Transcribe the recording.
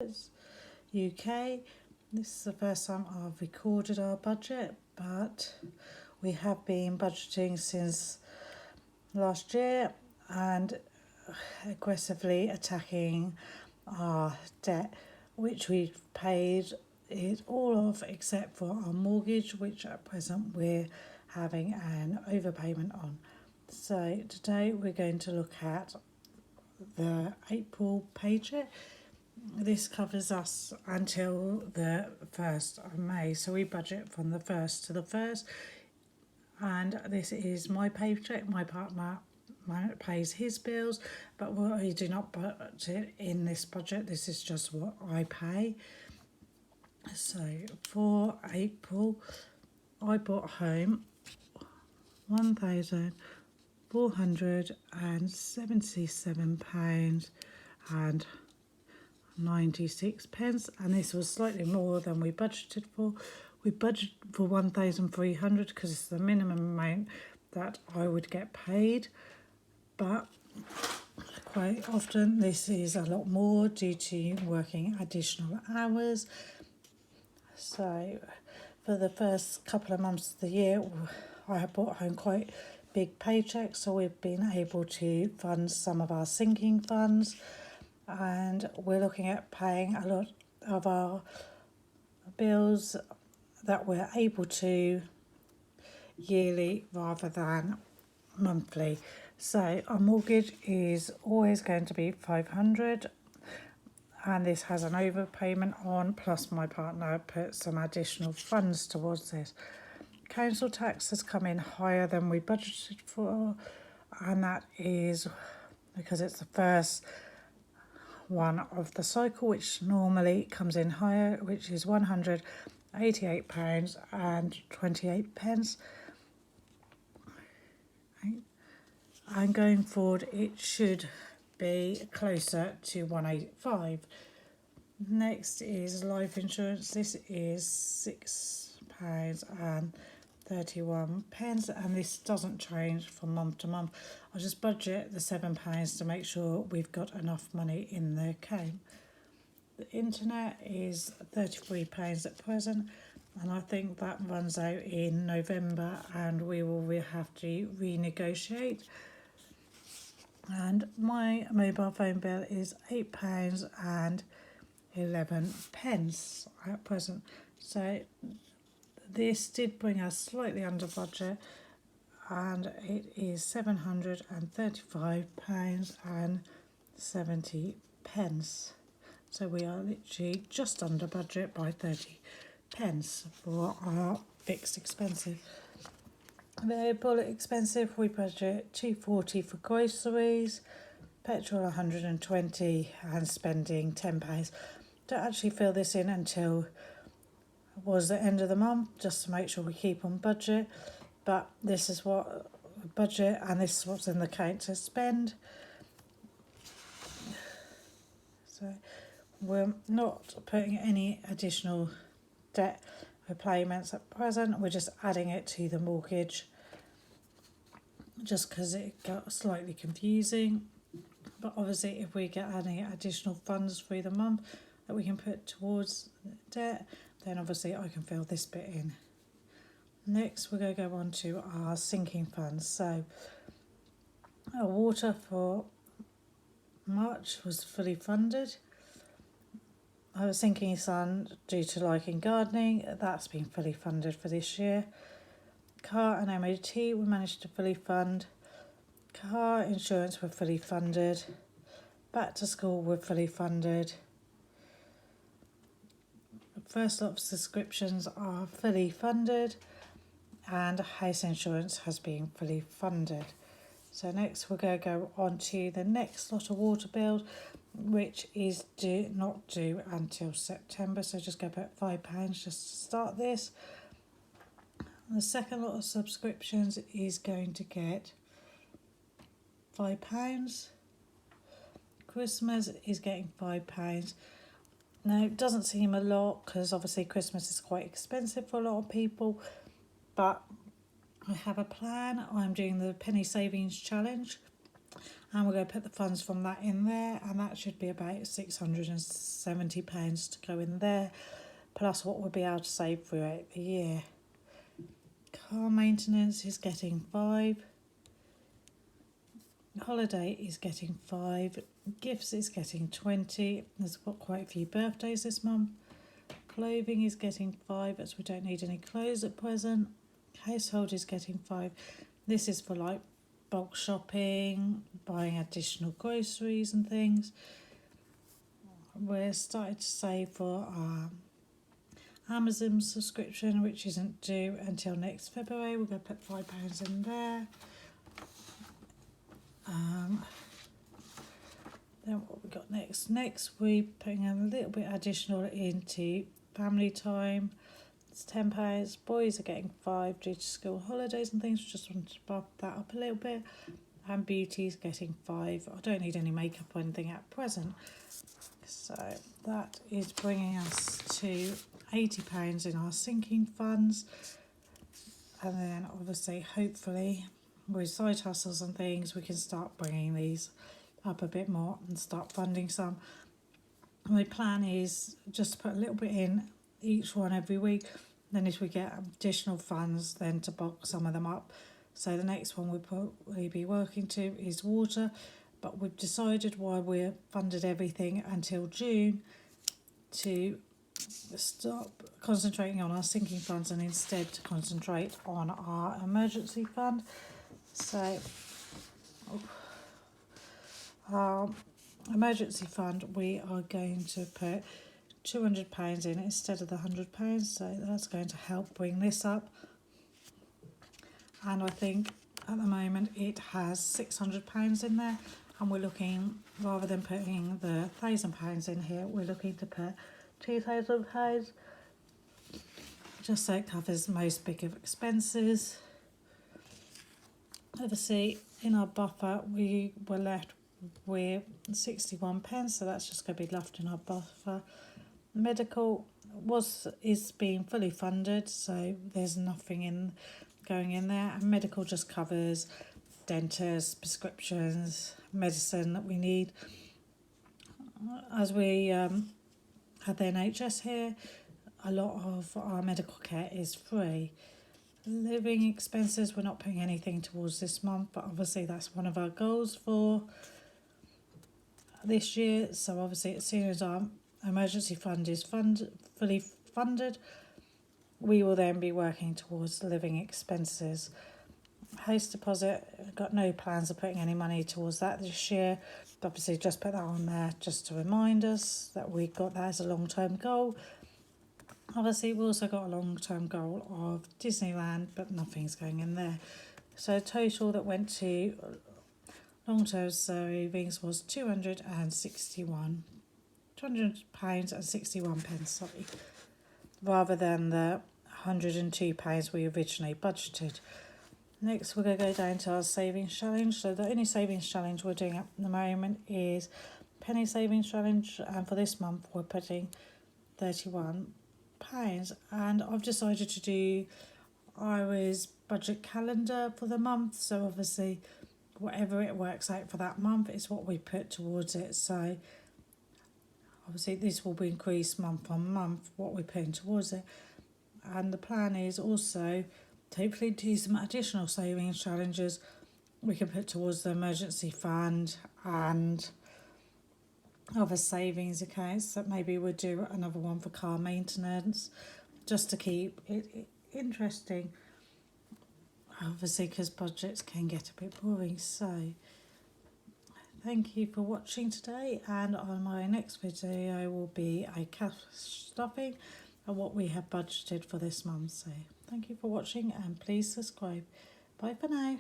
UK. This is the first time I've recorded our budget, but we have been budgeting since last year and aggressively attacking our debt, which we've paid it all off except for our mortgage, which at present we're having an overpayment on. So today we're going to look at the April paycheck. This covers us until the 1st of May, so we budget from the 1st to the 1st, and this is my paycheck. My partner pays his bills, but we do not budget in this budget. This is just what I pay. So for April, I brought home £1,477 and 96 pence, and this was slightly more than we budgeted for. We budgeted for 1,300 because it's the minimum amount that I would get paid, but quite often this is a lot more due to working additional hours. So for the first couple of months of the year, I have brought home quite big paychecks, so we've been able to fund some of our sinking funds, and we're looking at paying a lot of our bills that we're able to yearly rather than monthly. So our mortgage is always going to be 500, and this has an overpayment on, plus my partner put some additional funds towards this. Council tax has come in higher than we budgeted for, and that is because it's the first one of the cycle, which normally comes in higher, which is £188 and 28 pence. And going forward, it should be closer to 185. Next is life insurance. This is £6 and 31 pence, and this doesn't change from month to month. I'll just budget the £7 to make sure we've got enough money in the account. The internet is £33 at present, and I think that runs out in November, and we will have to renegotiate. And my mobile phone bill is £8 and 11 pence at present. So this did bring us slightly under budget, and it is £735 and 70 pence. So we are literally just under budget by 30 pence for our fixed expenses. Variable expensive, we budget £240 for groceries, petrol 120, and spending £10. Don't actually fill this in until was the end of the month, just to make sure we keep on budget, but this is what budget, and this is what's in the account to spend. So we're not putting any additional debt repayments at present, we're just adding it to the mortgage just because it got slightly confusing. But obviously if we get any additional funds through the month that we can put towards debt, then obviously I can fill this bit in. Next we're going to go on to our sinking funds. So our water for March was fully funded. Our sinking fund, due to liking gardening, that's been fully funded for this year. Car and MOT we managed to fully fund. Car insurance were fully funded. Back to school were fully funded. First lot of subscriptions are fully funded, and house insurance has been fully funded. So next we're going to go on to the next lot of water bills, which is not due until September, so just go back £5 just to start this. The second lot of subscriptions is going to get £5. Christmas is getting £5. Now it doesn't seem a lot because obviously Christmas is quite expensive for a lot of people, but I have a plan. I'm doing the penny savings challenge, And we're going to put the funds from that in there, and that should be about £670 to go in there, plus what we'll be able to save throughout the year. Car maintenance is getting 5. Holiday is getting 5. Gifts is getting 20. There's got quite a few birthdays this month. Clothing is getting 5, as we don't need any clothes at present. Household is getting 5. This is for like bulk shopping, buying additional groceries and things. We're starting to save for our Amazon subscription, which isn't due until next February. We're going to put £5 in there. Then what we got next? Next, we're putting a little bit additional into family time. It's £10. Boys are getting 5 due to school holidays and things. Just want to bump that up a little bit. And beauty's getting 5. I don't need any makeup or anything at present. So that is bringing us to £80 in our sinking funds. And then obviously, hopefully, with side hustles and things, we can start bringing these up a bit more and start funding some. My plan is just to put a little bit in each one every week. Then if we get additional funds, then to bulk some of them up. So the next one we'll probably be working to is water. But we've decided while we're funded everything until June to stop concentrating on our sinking funds and instead to concentrate on our emergency fund. So our emergency fund, we are going to put £200 in instead of the £100, so that's going to help bring this up. And I think at the moment it has £600 in there, and we're looking, rather than putting the £1,000 in here, we're looking to put £2,000, just so it covers most big expenses. Obviously, in our buffer, we were left with 61p, so that's just going to be left in our buffer. Medical is being fully funded, so there's nothing going in there, and medical just covers dentists, prescriptions, medicine that we need. As we have the NHS here, a lot of our medical care is free. Living expenses, we're not putting anything towards this month, but obviously that's one of our goals for this year. So obviously, as soon as our emergency fund is fully funded, we will then be working towards living expenses. House deposit, got no plans of putting any money towards that this year. Obviously, just put that on there just to remind us that we got that as a long-term goal. Obviously, we've also got a long-term goal of Disneyland, but nothing's going in there. So total that went to long-term savings was £261, £200.61, sorry, rather than the £102 we originally budgeted. Next, we're going to go down to our savings challenge. So the only savings challenge we're doing at the moment is penny savings challenge, and for this month we're putting £31. And I've decided to do Ira's budget calendar for the month. So obviously, whatever it works out for that month is what we put towards it. So obviously, this will be increased month on month what we're putting towards it. And the plan is also to hopefully do some additional savings challenges we can put towards the emergency fund and other savings accounts. That maybe we'll do another one for car maintenance, just to keep it interesting. Obviously, because budgets can get a bit boring. So thank you for watching today, and on my next video will be a cash stuffing and what we have budgeted for this month. So thank you for watching, and please subscribe. Bye for now.